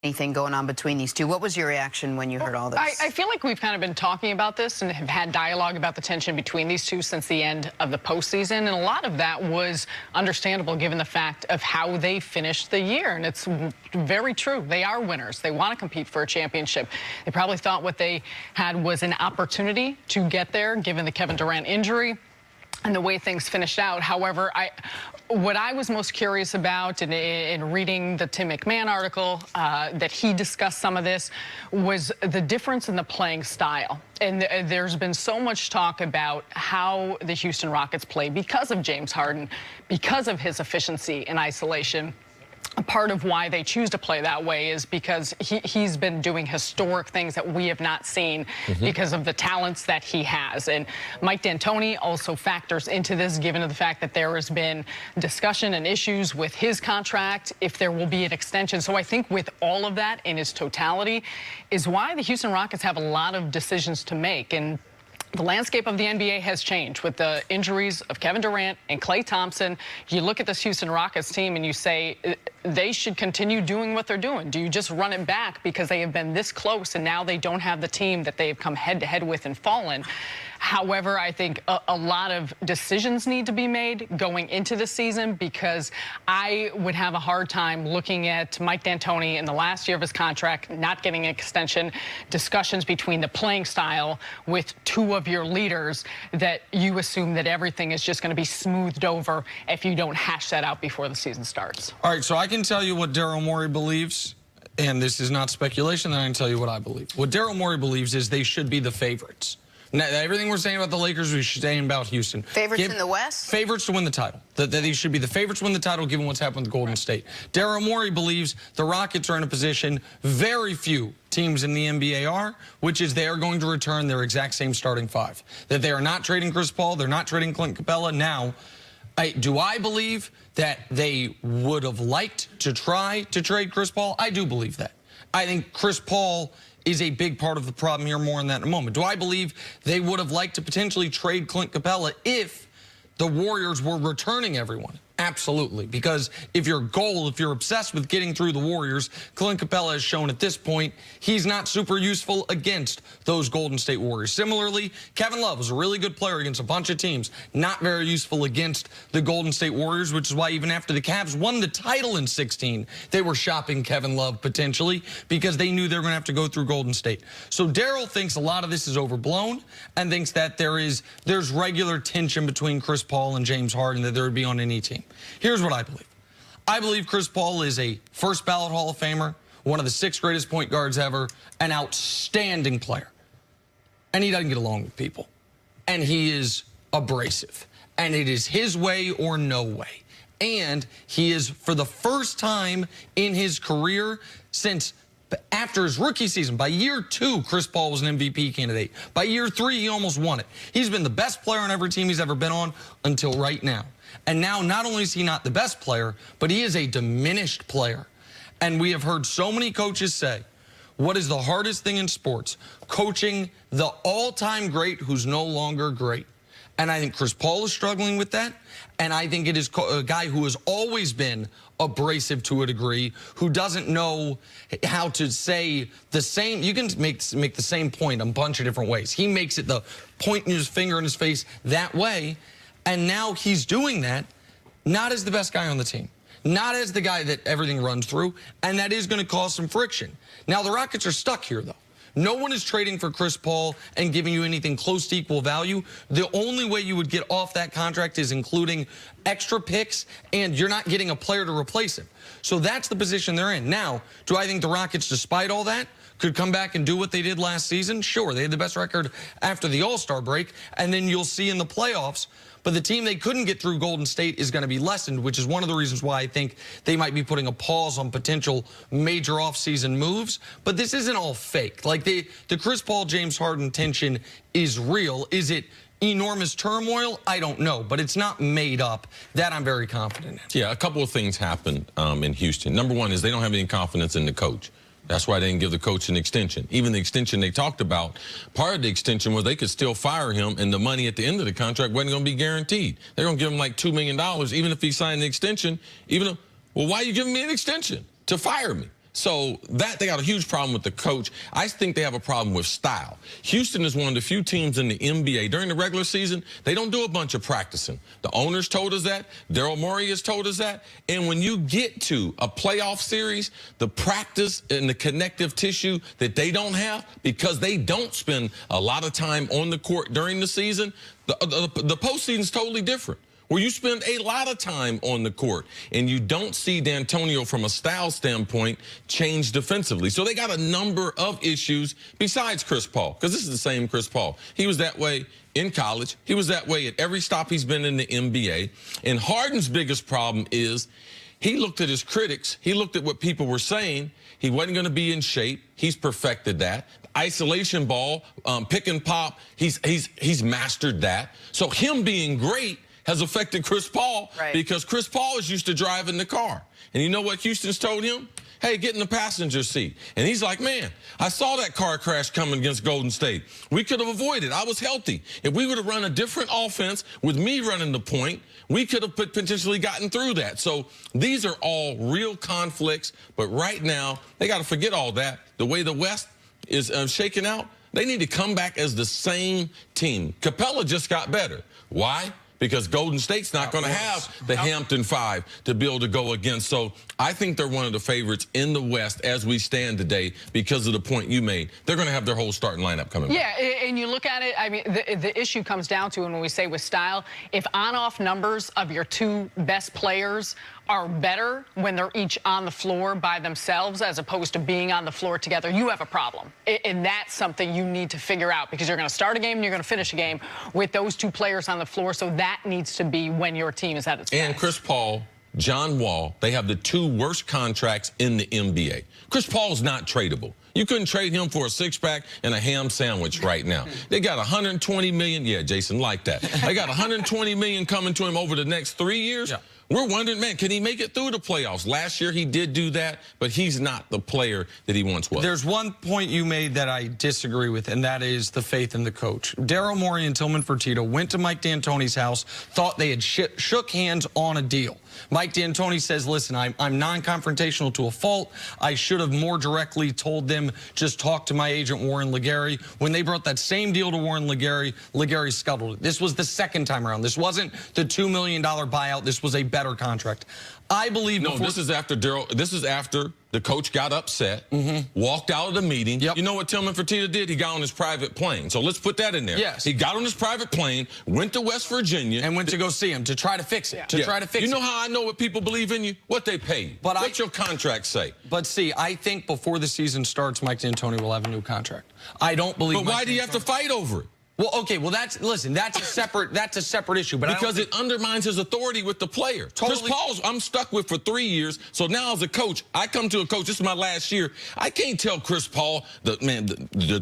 anything going on between these two. What was your reaction when you heard all this? I feel like we've kind of been talking about this and have had dialogue about the tension between these two since the end of the postseason, and a lot of that was understandable given the fact of how they finished the year, and it's very true. They are winners. They want to compete for a championship. They probably thought what they had was an opportunity to get there given the Kevin Durant injury and the way things finished out. However, what I was most curious about in reading the Tim McMahon article that he discussed some of this was the difference in the playing style. And there's been so much talk about how the Houston Rockets play because of James Harden, because of his efficiency in isolation. Part of why they choose to play that way is because he's been doing historic things that we have not seen because of the talents that he has. And Mike D'Antoni also factors into this, given the fact that there has been discussion and issues with his contract, if there will be an extension. So I think with all of that in its totality is why the Houston Rockets have a lot of decisions to make. And the landscape of the NBA has changed with the injuries of Kevin Durant and Klay Thompson. You look at this Houston Rockets team and you say they should continue doing what they're doing. Do you just run it back because they have been this close and now they don't have the team that they've come head-to-head with and fallen? However, I think a lot of decisions need to be made going into the season, because I would have a hard time looking at Mike D'Antoni in the last year of his contract, not getting an extension, discussions between the playing style with two of your leaders, that you assume that everything is just going to be smoothed over if you don't hash that out before the season starts. All right, so I can tell you what Daryl Morey believes, and this is not speculation, then I can tell you what I believe. What Daryl Morey believes is they should be the favorites. Now, everything we're saying about the Lakers, we should say about Houston. Favorites in the West? Favorites to win the title. That they should be the favorites to win the title given what's happened with Golden State. Daryl Morey believes the Rockets are in a position very few teams in the NBA are, which is they are going to return their exact same starting five. That they are not trading Chris Paul, they're not trading Clint Capella. Now, do I believe that they would have liked to try to trade Chris Paul? I do believe that. I think Chris Paul is a big part of the problem here. More on that in a moment. Do I believe they would have liked to potentially trade Clint Capella if the Warriors were returning everyone? Absolutely. Because if you're obsessed with getting through the Warriors, Clint Capella has shown at this point he's not super useful against those Golden State Warriors. Similarly, Kevin Love was a really good player against a bunch of teams, not very useful against the Golden State Warriors, which is why even after the Cavs won the title in 16, they were shopping Kevin Love potentially because they knew they were going to have to go through Golden State. So Daryl thinks a lot of this is overblown and thinks that there's regular tension between Chris Paul and James Harden that there would be on any team. Here's what I believe. I believe Chris Paul is a first ballot Hall of Famer, one of the 6 greatest point guards ever, an outstanding player. And he doesn't get along with people. And he is abrasive. And it is his way or no way. And he is, for the first time in his career since after his rookie season, by year 2, Chris Paul was an MVP candidate. By year 3, he almost won it. He's been the best player on every team he's ever been on until right now. And now, not only is he not the best player, but he is a diminished player. And we have heard so many coaches say, what is the hardest thing in sports? Coaching the all-time great who's no longer great. And I think Chris Paul is struggling with that. And I think it is a guy who has always been abrasive to a degree, who doesn't know how to say the same. You can make the same point a bunch of different ways. He makes it the pointing his finger in his face that way. And now he's doing that not as the best guy on the team, not as the guy that everything runs through, and that is going to cause some friction. Now, the Rockets are stuck here, though. No one is trading for Chris Paul and giving you anything close to equal value. The only way you would get off that contract is including extra picks, and you're not getting a player to replace him. So that's the position they're in. Now, do I think the Rockets, despite all that, could come back and do what they did last season? Sure, they had the best record after the All-Star break, and then you'll see in the playoffs. But the team they couldn't get through, Golden State, is going to be lessened, which is one of the reasons why I think they might be putting a pause on potential major offseason moves. But this isn't all fake. Like, the Chris Paul, James Harden tension is real. Is it enormous turmoil? I don't know, but it's not made up. That I'm very confident in. Yeah, a couple of things happened in Houston. Number one is they don't have any confidence in the coach. That's why they didn't give the coach an extension. Even the extension they talked about, part of the extension was they could still fire him, and the money at the end of the contract wasn't going to be guaranteed. They're going to give him like $2 million, even if he signed the extension. Well, why are you giving me an extension? To fire me. So they got a huge problem with the coach. I think they have a problem with style. Houston is one of the few teams in the NBA during the regular season, they don't do a bunch of practicing. The owners told us that. Daryl Morey has told us that. And when you get to a playoff series, the practice and the connective tissue that they don't have, because they don't spend a lot of time on the court during the season, the postseason is totally different, where you spend a lot of time on the court, and you don't see D'Antonio from a style standpoint change defensively. So they got a number of issues besides Chris Paul, because this is the same Chris Paul. He was that way in college. He was that way at every stop he's been in the NBA. And Harden's biggest problem is he looked at his critics. He looked at what people were saying. He wasn't going to be in shape. He's perfected that. Isolation ball, pick and pop, he's mastered that. So him being great has affected Chris Paul, because Chris Paul is used to driving the car. And you know what Houston's told him? Hey, get in the passenger seat. And he's like, man, I saw that car crash coming against Golden State. We could have avoided. I was healthy. If we would have run a different offense with me running the point, we could have potentially gotten through that. So these are all real conflicts. But right now, they got to forget all that. The way the West is shaking out, they need to come back as the same team. Capella just got better. Why? Because Golden State's not going to have the Hampton Five to be able to go against. So I think they're one of the favorites in the West as we stand today because of the point you made. They're going to have their whole starting lineup coming back. Yeah, and you look at it, I mean, the issue comes down to, and when we say with style, if on-off numbers of your two best players are better when they're each on the floor by themselves as opposed to being on the floor together, you have a problem. And that's something you need to figure out, because you're going to start a game and you're going to finish a game with those two players on the floor. So that needs to be when your team is at its best. And Chris Paul, John Wall, they have the two worst contracts in the NBA. Chris Paul's not tradable. You couldn't trade him for a six-pack and a ham sandwich right now. They got $120 million. Yeah, Jason, like that. They got $120 million coming to him over the next 3 years. Yeah. We're wondering, man, can he make it through the playoffs? Last year he did do that, but he's not the player that he once was. There's one point you made that I disagree with, and that is the faith in the coach. Daryl Morey and Tillman Fertitta went to Mike D'Antoni's house, thought they had shook hands on a deal. Mike D'Antoni says, listen, I'm non-confrontational to a fault. I should have more directly told them, just talk to my agent, Warren Legary. When they brought that same deal to Warren Legary, Legary scuttled it. This was the second time around. This wasn't the $2 million buyout. This was a better contract. I believe no, this is after Daryl. This is after the coach got upset, walked out of the meeting. Yep. You know what Tillman Fertitta did? He got on his private plane. So let's put that in there. Yes. He got on his private plane, went to West Virginia. And went to go see him to try to fix it. You know how I know what people believe in you? What they pay you. But what's your contract say? But see, I think before the season starts, Mike D'Antoni will have a new contract. I don't believe. But why do you have to fight over it? Well, okay, well that's a separate issue. But because it undermines his authority with the player. Chris Paul's I'm stuck with for 3 years. So now as a coach, I come to a coach. This is my last year. I can't tell Chris Paul the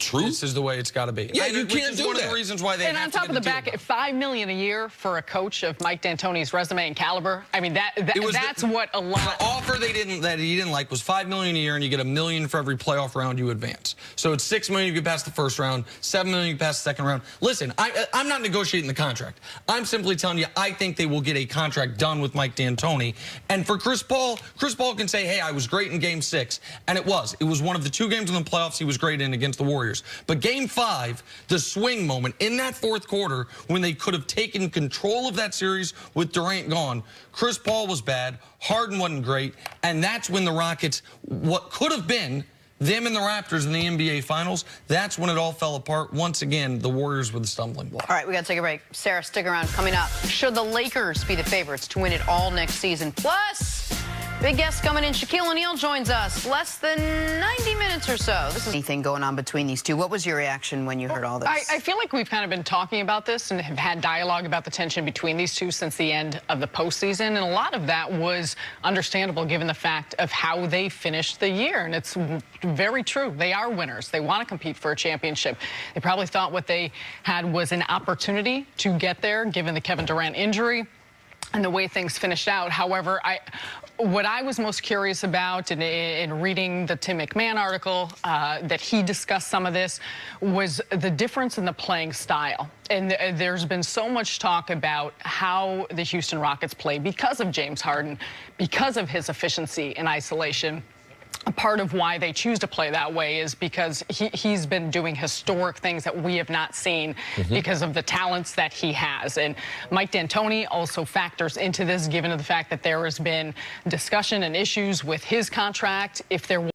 truth. This is the way it's got to be. Yeah, you can't do that. One of the reasons why they. And on top of the back, $5 million a year for a coach of Mike D'Antoni's resume and caliber. I mean that's what a lot. The offer that he didn't like was $5 million a year, and you get $1 million for every playoff round you advance. So it's $6 million if you pass the first round, $7 million if you pass the second round. Listen, I'm not negotiating the contract. I'm simply telling you I think they will get a contract done with Mike D'Antoni. And for Chris Paul can say, hey, I was great in Game 6. And it was one of the 2 games in the playoffs he was great in against the Warriors. But Game 5, the swing moment in that fourth quarter when they could have taken control of that series with Durant gone, Chris Paul was bad, Harden wasn't great, and that's when the Rockets, what could have been them and the Raptors in the NBA Finals, that's when it all fell apart. Once again, the Warriors were the stumbling block. All right, we got to take a break. Sarah, stick around. Coming up, should the Lakers be the favorites to win it all next season? Plus, big guest coming in. Shaquille O'Neal joins us. Less than 90 minutes or so. This is anything going on between these two. What was your reaction when you heard all this? I feel like we've kind of been talking about this and have had dialogue about the tension between these two since the end of the postseason. And a lot of that was understandable given the fact of how they finished the year. And it's very true. They are winners. They want to compete for a championship. They probably thought what they had was an opportunity to get there given the Kevin Durant injury and the way things finished out. However, what I was most curious about in reading the Tim McMahon article that he discussed some of this was the difference in the playing style. And there's been so much talk about how the Houston Rockets play because of James Harden, because of his efficiency in isolation. a part of why they choose to play that way is because he's been doing historic things that we have not seen because of the talents that he has. And Mike D'Antoni also factors into this, given the fact that there has been discussion and issues with his contract. If there